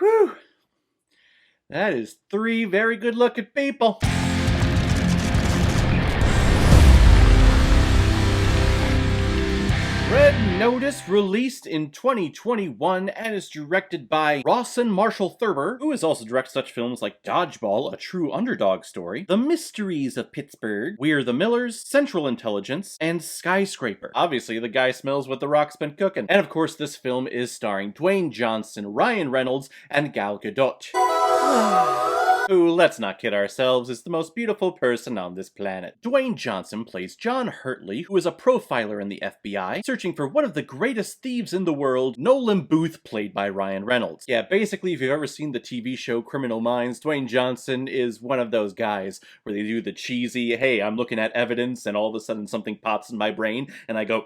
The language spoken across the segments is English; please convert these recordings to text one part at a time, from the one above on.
Whew! That is 3 very good-looking people. Red Notice released in 2021 and is directed by Rawson Marshall Thurber, who has also directed such films like Dodgeball, a true underdog story, The Mysteries of Pittsburgh, We're the Millers, Central Intelligence, and Skyscraper. Obviously, the guy smells what the rock's been cooking. And of course, this film is starring Dwayne Johnson, Ryan Reynolds, and Gal Gadot. Who, let's not kid ourselves, is the most beautiful person on this planet. Dwayne Johnson plays John Hurtley, who is a profiler in the FBI, searching for one of the greatest thieves in the world, Nolan Booth, played by Ryan Reynolds. Yeah, basically, if you've ever seen the TV show Criminal Minds, Dwayne Johnson is one of those guys where they do the cheesy, hey, I'm looking at evidence, and all of a sudden something pops in my brain, and I go,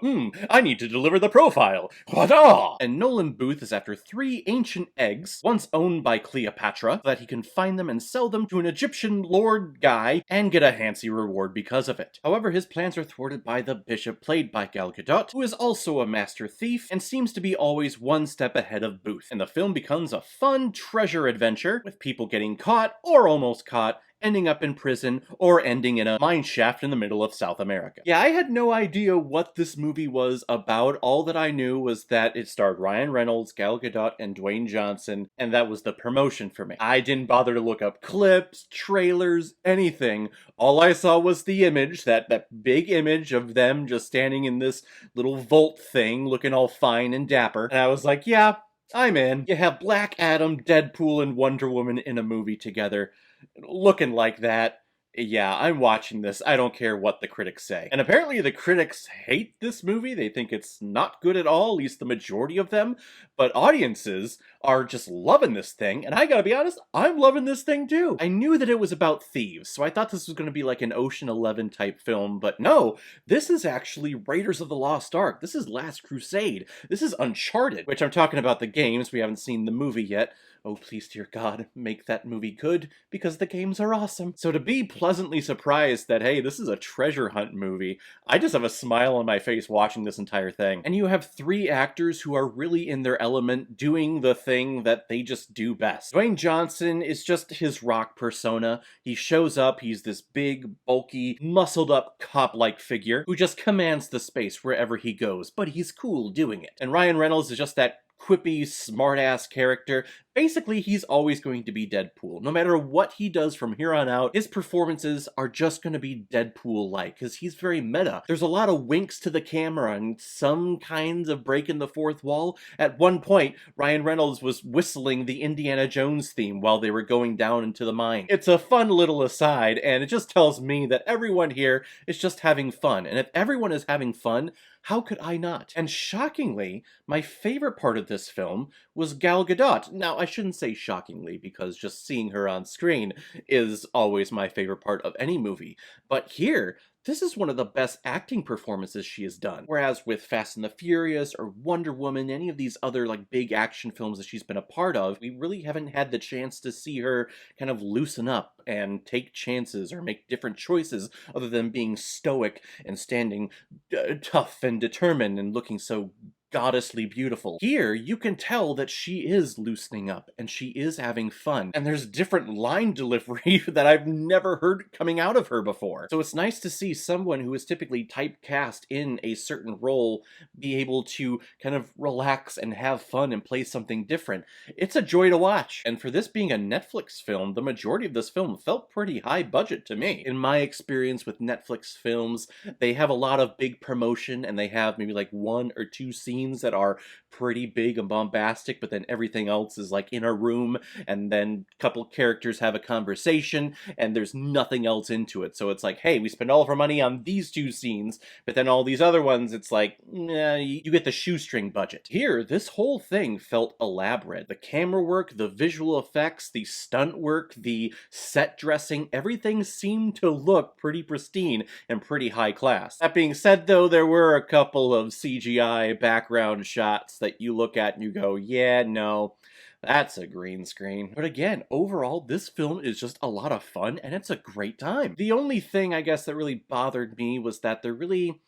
I need to deliver the profile. Wada! And Nolan Booth is after 3 ancient eggs, once owned by Cleopatra, so that he can find them and sell them to an Egyptian lord guy and get a handsy reward because of it. However, his plans are thwarted by the bishop, played by Gal Gadot, who is also a master thief and seems to be always one step ahead of Booth. And the film becomes a fun treasure adventure with people getting caught or almost caught, ending up in prison, or ending in a mine shaft in the middle of South America. Yeah, I had no idea what this movie was about. All that I knew was that it starred Ryan Reynolds, Gal Gadot, and Dwayne Johnson, and that was the promotion for me. I didn't bother to look up clips, trailers, anything. All I saw was the image, that big image of them just standing in this little vault thing, looking all fine and dapper, and I was like, yeah, I'm in. You have Black Adam, Deadpool, and Wonder Woman in a movie together, looking like that. Yeah, I'm watching this. I don't care what the critics say. And apparently the critics hate this movie. They think it's not good at all, at least the majority of them. But audiences are just loving this thing. And I gotta be honest, I'm loving this thing too. I knew that it was about thieves, so I thought this was gonna be like an Ocean 11 type film. But no, this is actually Raiders of the Lost Ark. This is Last Crusade. This is Uncharted, which I'm talking about the games. We haven't seen the movie yet. Oh, please, dear God, make that movie good, because the games are awesome. So to be pleasantly surprised that, hey, this is a treasure hunt movie, I just have a smile on my face watching this entire thing. And you have 3 actors who are really in their element, doing the thing that they just do best. Dwayne Johnson is just his rock persona. He shows up, he's this big, bulky, muscled-up cop-like figure who just commands the space wherever he goes, but he's cool doing it. And Ryan Reynolds is just that quippy, smart-ass character. Basically, he's always going to be Deadpool. No matter what he does from here on out, his performances are just going to be Deadpool-like, because he's very meta. There's a lot of winks to the camera and some kinds of breaking the fourth wall. At one point, Ryan Reynolds was whistling the Indiana Jones theme while they were going down into the mine. It's a fun little aside, and it just tells me that everyone here is just having fun. And if everyone is having fun, how could I not? And shockingly, my favorite part of this film was Gal Gadot. Now, I shouldn't say shockingly, because just seeing her on screen is always my favorite part of any movie. But here, this is one of the best acting performances she has done. Whereas with Fast and the Furious or Wonder Woman, any of these other like big action films that she's been a part of, we really haven't had the chance to see her kind of loosen up and take chances or make different choices other than being stoic and standing tough and determined and looking so goddessly beautiful. Here, you can tell that she is loosening up and she is having fun. And there's different line delivery that I've never heard coming out of her before. So it's nice to see someone who is typically typecast in a certain role be able to kind of relax and have fun and play something different. It's a joy to watch. And for this being a Netflix film, the majority of this film felt pretty high budget to me. In my experience with Netflix films, they have a lot of big promotion and they have maybe like 1 or 2 scenes that are pretty big and bombastic, but then everything else is like in a room, and then a couple characters have a conversation, and there's nothing else into it. So it's like, hey, we spend all of our money on these 2 scenes, but then all these other ones, it's like, nah, you get the shoestring budget. Here, this whole thing felt elaborate. The camera work, the visual effects, the stunt work, the set dressing, everything seemed to look pretty pristine and pretty high class. That being said, though, there were a couple of CGI background shots that you look at and you go, yeah, no, that's a green screen. But again, overall, this film is just a lot of fun and it's a great time. The only thing I guess that really bothered me was that there really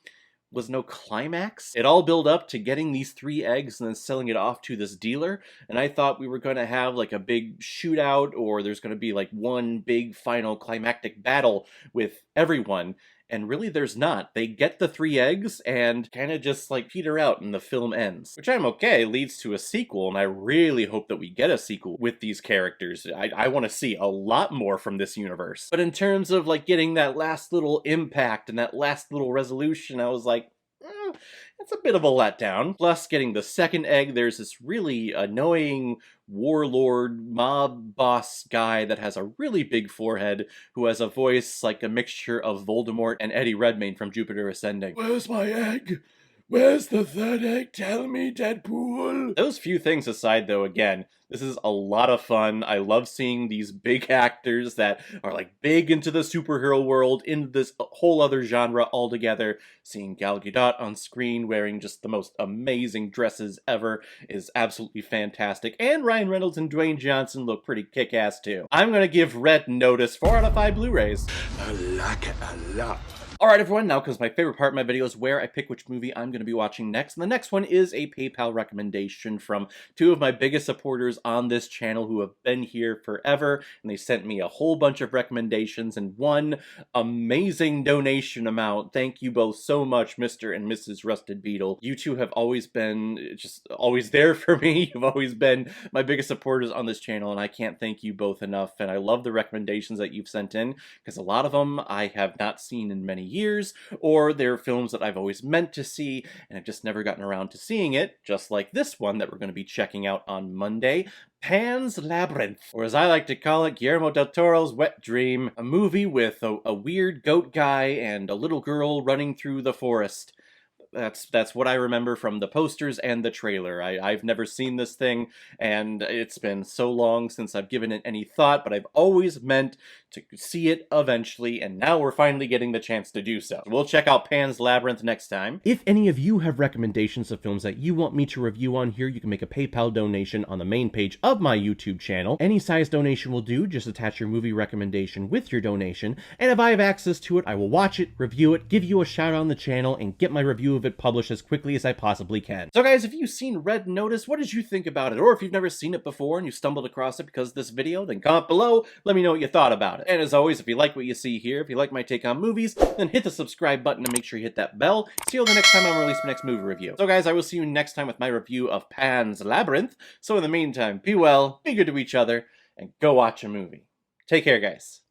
was no climax. It all built up to getting these 3 eggs and then selling it off to this dealer, and I thought we were going to have like a big shootout, or there's going to be like one big final climactic battle with everyone. And really there's not. They get the 3 eggs and kind of just like peter out and the film ends. Which I'm okay, leads to a sequel, and I really hope that we get a sequel with these characters. I want to see a lot more from this universe. But in terms of like getting that last little impact and that last little resolution, I was like, it's a bit of a letdown. Plus, getting the 2nd egg, there's this really annoying warlord mob boss guy that has a really big forehead, who has a voice like a mixture of Voldemort and Eddie Redmayne from Jupiter Ascending. Where's my egg? Where's the 3rd egg? Tell me, Deadpool! Those few things aside, though, again, this is a lot of fun. I love seeing these big actors that are like big into the superhero world, into this whole other genre altogether. Seeing Gal Gadot on screen wearing just the most amazing dresses ever is absolutely fantastic. And Ryan Reynolds and Dwayne Johnson look pretty kick-ass too. I'm gonna give Red Notice 4 out of 5 Blu-rays. I like it a lot. Alright everyone, now because my favorite part of my video is where I pick which movie I'm going to be watching next. And the next one is a PayPal recommendation from 2 of my biggest supporters on this channel who have been here forever. And they sent me a whole bunch of recommendations and one amazing donation amount. Thank you both so much, Mr. and Mrs. Rusted Beetle. You 2 have always been just always there for me. You've always been my biggest supporters on this channel, and I can't thank you both enough. And I love the recommendations that you've sent in, because a lot of them I have not seen in many years, or they're films that I've always meant to see and I've just never gotten around to seeing it, just like this one that we're going to be checking out on Monday, Pan's Labyrinth, or as I like to call it, Guillermo del Toro's Wet Dream, a movie with a weird goat guy and a little girl running through the forest. That's what I remember from the posters and the trailer. I've never seen this thing, and it's been so long since I've given it any thought, but I've always meant to see it eventually, and now we're finally getting the chance to do so. We'll check out Pan's Labyrinth next time. If any of you have recommendations of films that you want me to review on here, you can make a PayPal donation on the main page of my YouTube channel. Any size donation will do. Just attach your movie recommendation with your donation, and if I have access to it, I will watch it, review it, give you a shout out on the channel, and get my review of it published as quickly as I possibly can. So guys, if you've seen Red Notice, what did you think about it? Or if you've never seen it before and you stumbled across it because of this video, then comment below, let me know what you thought about it. And as always, if you like what you see here, if you like my take on movies, then hit the subscribe button and make sure you hit that bell. See you the next time I release my next movie review. So guys, I will see you next time with my review of Pan's Labyrinth. So in the meantime, be well, be good to each other, and go watch a movie. Take care, guys.